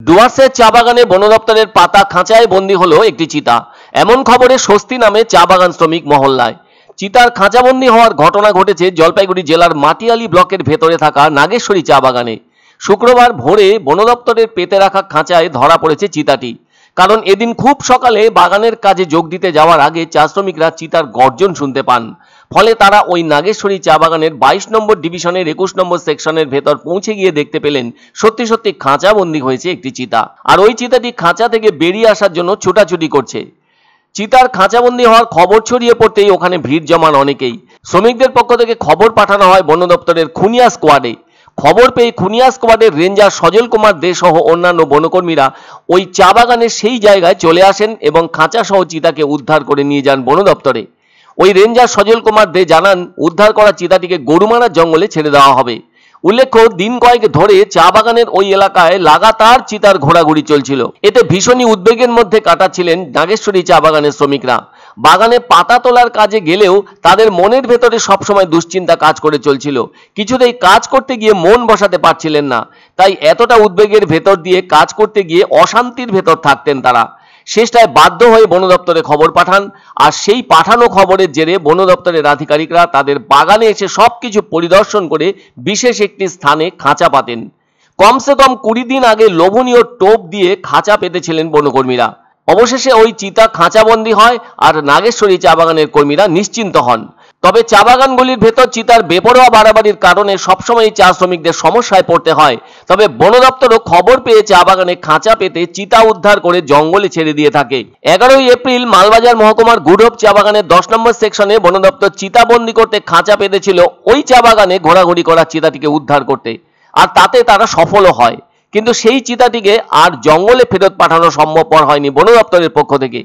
ডুয়ার্সের চা বাগানে বন দপ্তরের পাতা খাঁচায় বন্দী হলো একটি চিতা। এমন খবরে স্বস্তি নামে চা বাগান শ্রমিক মহল্লায়। চিতার খাঁচাবন্দি হওয়ার ঘটনা ঘটেছে জলপাইগুড়ি জেলার মাটিয়ালি ব্লকের ভেতরে থাকা নাগেশ্বরী চা বাগানে। শুক্রবার ভোরে বন দপ্তরের পেতে রাখা খাঁচায় ধরা পড়েছে চিতাটি। কারণ এদিন খুব সকালে বাগানের কাজে যোগ দিতে যাওয়ার আগে চা শ্রমিকরা চিতার গর্জন শুনতে পান। ফলে তারা ওই নাগেশ্বরী চা বাগানের 22 নম্বর ডিভিশনের 21 নম্বর সেকশনের ভেতর পৌঁছে গিয়ে দেখতে পেলেন সত্যি সত্যি খাঁচাবন্দি হয়েছে একটি চিতা। আর ওই চিতাটি খাঁচা থেকে বেরিয়ে আসার জন্য ছোটাছুটি করছে। চিতার খাঁচাবন্দি হওয়ার খবর ছড়িয়ে পড়তেই ওখানে ভিড় জমান অনেকেই। শ্রমিকদের পক্ষ থেকে খবর পাঠানো হয় বন দপ্তরের খুনিয়া স্কোয়াডে। খবর পেয়ে খুনিয়া স্কোয়াডের রেঞ্জার সজল কুমার দে সহ অন্যান্য বনকর্মীরা ওই চা বাগানের সেই জায়গায় চলে আসেন এবং খাঁচা সহ চিতাকে উদ্ধার করে নিয়ে যান বন দপ্তরে। ওই রেঞ্জার সজল কুমার দে জানান, উদ্ধার করা চিতাটিকে গরুমারার জঙ্গলে ছেড়ে দেওয়া হবে। উল্লেখ্য, দিন কয়েক ধরে চা বাগানের ওই এলাকায় লাগাতার চিতার ঘোরাঘুরি চলছিল। এতে ভীষণই উদ্বেগের মধ্যে কাটাচ্ছিলেন নাগেশ্বরী চা বাগানের শ্রমিকরা। বাগানে পাতা তোলার কাজে গেলেও তাদের মনের ভেতরে সবসময় দুশ্চিন্তা কাজ করে চলছিল। কিছুতেই কাজ করতে গিয়ে মন বসাতে পারছিলেন না। তাই এতটা উদ্বেগের ভেতর দিয়ে কাজ করতে গিয়ে অশান্তির ভেতর থাকতেন তারা। শেষটায় বাধ্য হয়ে বন দপ্তরে খবর পাঠান। আর সেই পাঠানো খবরের জেরে বন দপ্তরের আধিকারিকরা তাদের বাগানে এসে সবকিছু পরিদর্শন করে বিশেষ একটি স্থানে খাঁচা পাতেন। কমসে কম 20 দিন আগে লোভনীয় টোপ দিয়ে খাঁচা পেতেছিলেন বনকর্মীরা। অবশেষে ওই চিতা খাঁচাবন্দি হয় আর নাগেশ্বরী চা বাগানের কর্মীরা নিশ্চিন্ত হন। তবে চা বাগানগুলির ভেতর চিতার বেপরোয়া বাড়াবাড়ির কারণে সবসময় চা শ্রমিকদের সমস্যায় পড়তে হয়। তবে বন দপ্তরও খবর পেয়ে চা বাগানে খাঁচা পেতে চিতা উদ্ধার করে জঙ্গলে ছেড়ে দিয়ে থাকে। 11ই এপ্রিল মালবাজার মহকুমার গুডহোপ চা বাগানের 10 নম্বর সেকশনে বন দপ্তর চিতা বন্দি করতে খাঁচা পেতেছিল ওই চা বাগানে ঘোরাঘুরি করা চিতাটিকে উদ্ধার করতে। আর তাতে তারা সফলও হয়। কিন্তু সেই চিতাটিকে আর জঙ্গলে ফেরত পাঠানো সম্ভবপর হয়নি বন দপ্তরের পক্ষ থেকে।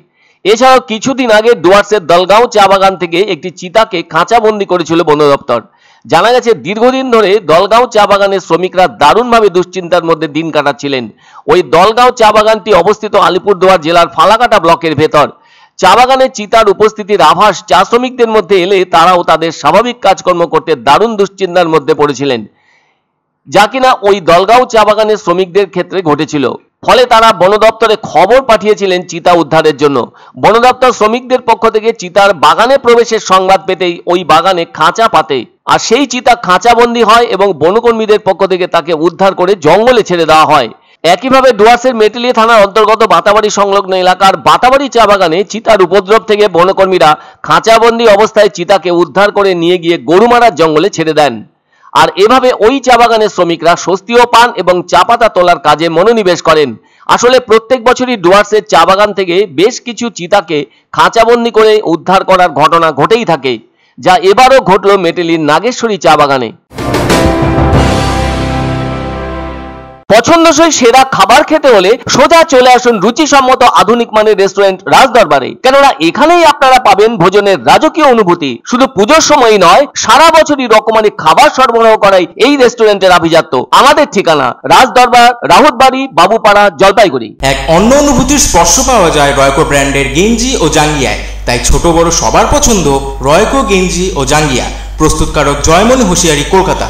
এছাড়াও কিছুদিন আগে ডুয়ার্সের দলগাঁও চা বাগান থেকে একটি চিতাকে খাঁচাবন্দি করেছিল বন দপ্তর। জানা গেছে, দীর্ঘদিন ধরে দলগাঁও চা বাগানের শ্রমিকরা দারুণভাবে দুশ্চিন্তার মধ্যে দিন কাটাচ্ছিলেন। ওই দলগাঁও চা বাগানটি অবস্থিত আলিপুরদুয়ার জেলার ফালাকাটা ব্লকের ভেতর। চা বাগানে চিতার উপস্থিতির আভাস চা শ্রমিকদের মধ্যে এলে তারাও তাদের স্বাভাবিক কাজকর্ম করতে দারুণ দুশ্চিন্তার মধ্যে পড়েছিলেন, যা কিনা ওই দলগাঁও চা বাগানের শ্রমিকদের ক্ষেত্রে ঘটেছিল। ফলে তারা বন দপ্তরে খবর পাঠিয়েছিলেন চিতা উদ্ধারের জন্য। বন দপ্তর শ্রমিকদের পক্ষ থেকে চিতার বাগানে প্রবেশের সংবাদ পেতেই ওই বাগানে খাঁচা পাতে। আর সেই চিতা খাঁচাবন্দি হয় এবং বনকর্মীদের পক্ষ থেকে তাকে উদ্ধার করে জঙ্গলে ছেড়ে দেওয়া হয়। একইভাবে ডুয়ার্সের মেটেলি থানার অন্তর্গত বাতাবাড়ি সংলগ্ন এলাকার বাতাবাড়ি চা বাগানে চিতার উপদ্রব থেকে বনকর্মীরা খাঁচাবন্দি অবস্থায় চিতাকে উদ্ধার করে নিয়ে গিয়ে গরুমারার জঙ্গলে ছেড়ে দেন। আর এভাবে ওই চা বাগানের শ্রমিকরা স্বস্তিও পান এবং চা পাতা তোলার কাজে মনোনিবেশ করেন। আসলে প্রত্যেক বছরই ডুয়ার্সের চা বাগান থেকে বেশ কিছু চিতাকে খাঁচাবন্দি করে উদ্ধার করার ঘটনা ঘটেই থাকে, যা এবারও ঘটল মেটেলির নাগেশ্বরী চা বাগানে। পছন্দসই সেরা খাবার খেতে হলে সোজা চলে আসুন রুচিসম্মত আধুনিক মানের রেস্টুরেন্ট রাজদরবারে। কেননা এখানেই আপনারা পাবেন ভোজনের রাজকীয় অনুভূতি। শুধু পুজোর সময়ই নয়, সারা বছরই রকমারি খাবার সরবরাহ করাই এই রেস্টুরেন্টের আভিজাত্য। আমাদের ঠিকানা রাজদরবার, রাহুতবাড়ি, বাবুপাড়া, জলপাইগুড়ি। এক অন্য অনুভূতির স্পর্শ পাওয়া যায় রয়কো ব্র্যান্ডের গেঞ্জি ও জাঙ্গিয়ায়। তাই ছোট বড় সবার পছন্দ রয়কো গেঞ্জি ও জাঙ্গিয়া। প্রস্তুতকারক জয়মনি হোশিয়ারি, কলকাতা।